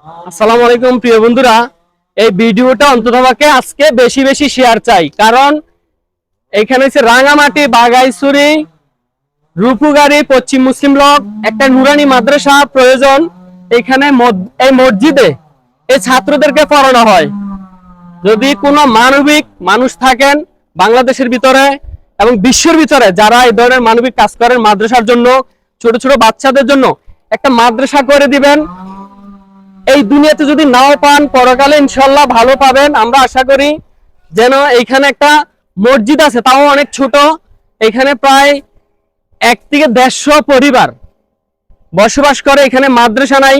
আসসালামু আলাইকুম প্রিয় বন্ধুরা, এই ভিডিওটা অন্ততপক্ষে আজকে বেশি বেশি শেয়ার চাই, কারণ এখানে হচ্ছে রাঙামাটি বাগাইছড়ি রূপগাড়ি পশ্চিম মুসলিম ব্লক একটা নুরানি মাদ্রাসা প্রয়োজন। এখানে এই মসজিদে এই ছাত্রদেরকে পড়ানো হয়। যদি কোনো মানবিক মানুষ থাকেন বাংলাদেশের ভিতরে এবং বিশ্বের ভিতরে যারা এই ধরনের মানবিক কাজ করেন, মাদ্রাসার জন্য ছোট ছোট বাচ্চাদের জন্য একটা মাদ্রাসা করে দিবেন। এই দুনিয়াতে যদি নাও পান, পরকালে ইনশাল্লাহ ভালো পাবেন। আমরা আশা করি যেন এইখানে একটা মসজিদ আছে, তাও অনেক ছোট। এখানে প্রায় 1 থেকে 150 পরিবার বসবাস করে। এখানে মাদ্রাসা নাই।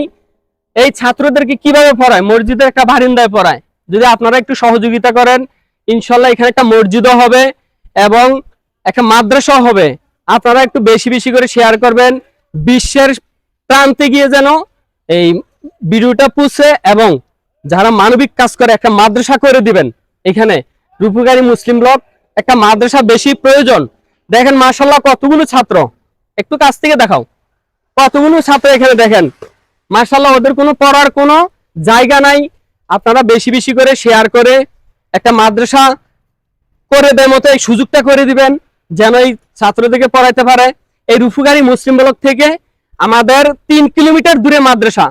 এই ছাত্রদেরকে কিভাবে পড়ায়? মসজিদের একটা বারিন্দায় পড়ায়। যদি আপনারা একটু সহযোগিতা করেন, ইনশাল্লাহ এখানে একটা মসজিদও হবে এবং একটা মাদ্রাসাও হবে। আপনারা একটু বেশি বেশি করে শেয়ার করবেন। বিশ্বের প্রান্তে গিয়ে যেন এই ভিডিওটা পৌঁছে এবং যারা মানবিক কাজ করে একটা মাদ্রাসা করে দিবেন। এখানে রূপগাড়ি মুসলিম ব্লক একটা মাদ্রাসা বেশি প্রয়োজন। দেখেন মাশাআল্লাহ কতগুলো ছাত্র, একটু কাছ থেকে দেখাও কতগুলো ছাত্র এখানে দেখেন। মাশাআল্লাহ ওদের কোনো পড়ার কোনো জায়গা নাই। আপনারা বেশি বেশি করে শেয়ার করে একটা মাদ্রাসা করে দেয় মতো এই সুযোগটা করে দিবেন, যেন এই ছাত্রদেরকে পড়াইতে পারে। এই রূপগাড়ি মুসলিম ব্লক থেকে আমাদের 3 কিলোমিটার দূরে মাদ্রাসা,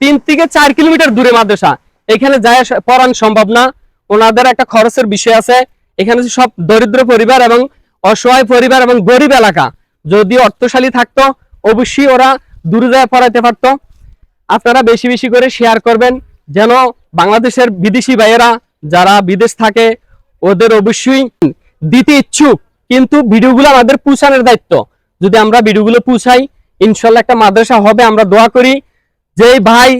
3 থেকে 4 কিলোমিটার দূরে মাদ্রাসা। এখানে যায় পড়ানো সম্ভব না, ওনাদের একটা খরচের বিষয় আছে। এখানে সব দরিদ্র পরিবার এবং অসহায় পরিবার এবং গরিব এলাকা। যদি অর্থশালী থাকতো অবশ্যই ওরা দূরে যায় পড়াইতে পারতো। আপনারা বেশি বেশি করে শেয়ার করবেন, যেন বাংলাদেশের বিদেশি ভাইয়েরা যারা বিদেশ থাকে ওদের অবশ্যই দিতে ইচ্ছুক, কিন্তু ভিডিওগুলো আমাদের পৌঁছানোর দায়িত্ব। যদি আমরা ভিডিওগুলো পৌঁছাই, ইনশাল্লাহ একটা মাদ্রাসা হবে। আমরা দোয়া করি যে ভাই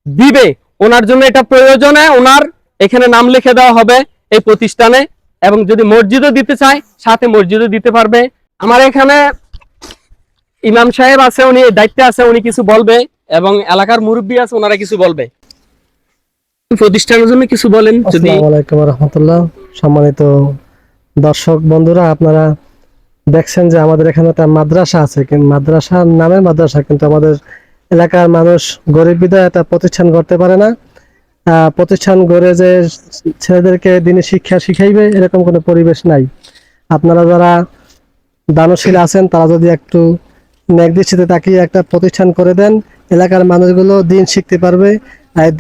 দিবে ওনার জন্য এটা প্রয়োজনে ওনার এখানে নাম লিখে দেওয়া হবে এই প্রতিষ্ঠানে। এবং যদি মসজিদও দিতে চায়, সাথে মসজিদও দিতে পারবে। আমার এখানে ইমাম সাহেব আছে, উনি দায়িত্বে আছে, উনি কিছু বলবে এবং এলাকার মুরব্বী আছে, ওনারা কিছু বলবে। প্রতিষ্ঠানের জন্য কিছু বলেন যদি। আসসালামু আলাইকুম ওয়া রাহমাতুল্লাহ। সম্মানিত দর্শক বন্ধুরা, আপনারা দেখছেন যে আমাদের এখানে একটা মাদ্রাসা আছে, কিন্তু মাদ্রাসার নামে মাদ্রাসা, কিন্তু আমাদের এলাকার মানুষ গরিব বিধায় একটা প্রতিষ্ঠান করতে পারে না। প্রতিষ্ঠান গড়ে যে ছেলেদেরকে দিনে শিক্ষা শিখাইবে এরকম কোনো পরিবেশ নাই। আপনারা যারা দানশীল আছেন তারা যদি একটু নেক দৃষ্টিতে তাকিয়ে একটা প্রতিষ্ঠান করে দেন, এলাকার মানুষগুলো দিন শিখতে পারবে।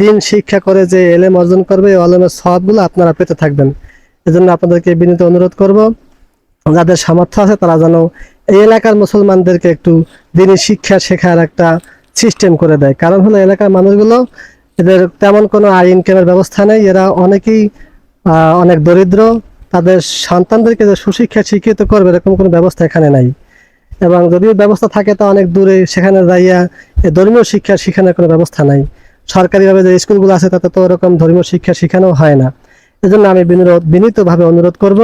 দিন শিক্ষা করে যে এলেম অর্জন করবে, এই এলেমের সওয়াবগুলো আপনারা পেতে থাকবেন। এজন্য আপনাদেরকে বিনীত অনুরোধ করব, যাদের সামর্থ্য আছে তারা যেন এই এলাকার মুসলমানদেরকে একটু দিনই শিক্ষা শেখার একটা সিস্টেম করে দেয়। কারণ হলো এলাকার মানুষগুলো, এদের তেমন কোনো আয় ইনকামের ব্যবস্থা নেই। এরা অনেকেই অনেক দরিদ্র। তাদের সন্তানদেরকে যে সুশিক্ষা শিক্ষিত করবে এরকম কোনো ব্যবস্থা এখানে নাই। এবং যদিও ব্যবস্থা থাকে তা অনেক দূরে, সেখানে যাইয়া ধর্মীয় শিক্ষা শেখানোর কোনো ব্যবস্থা নাই। সরকারিভাবে যে স্কুলগুলো আছে তাতে তো ওরকম ধর্মীয় শিক্ষা শেখানো হয় না। এজন্য আমি বিনীতভাবে অনুরোধ করব,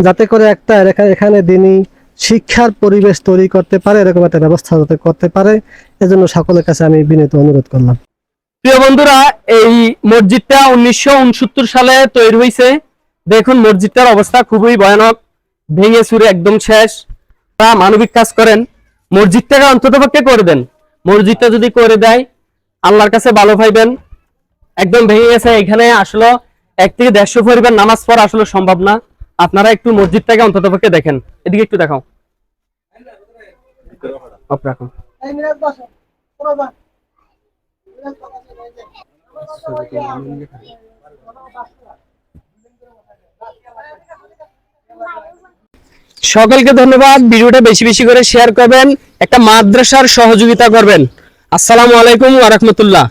যাতে করে একটা এখানে দিনই শিক্ষার পরিবেশ তৈরি করতে পারে, এরকম একটা ব্যবস্থা যাতে করতে পারে। এজন্য সকলের কাছে আমি বিনীত অনুরোধ করলাম। প্রিয় বন্ধুরা, এই মসজিদটা 1969 সালে তৈরি হয়েছে। দেখুন মসজিদটার অবস্থা খুবই ভয়ানক, ভেঙে চুরে একদম শেষ। তা মানবিক কাজ করেন, মসজিদটাকে অন্ততপক্ষে করে দেন। মসজিদটা যদি করে দেয় আল্লাহর কাছে ভালো পাইবেন। একদম ভেঙে গেছে। এখানে আসলে 1 থেকে 150 পরিবার নামাজ পড়া আসলে সম্ভব না। আপনারা একটু মসজিদটাকে অন্ততপক্ষে দেখেন। এদিকে একটু দেখাও, রাখুন। সকলকে ধন্যবাদ। ভিডিওটা বেশি বেশি করে শেয়ার করবেন, একটা মাদ্রাসার সহযোগিতা করবেন। আসসালামু আলাইকুম ওয়া রাহমাতুল্লাহ।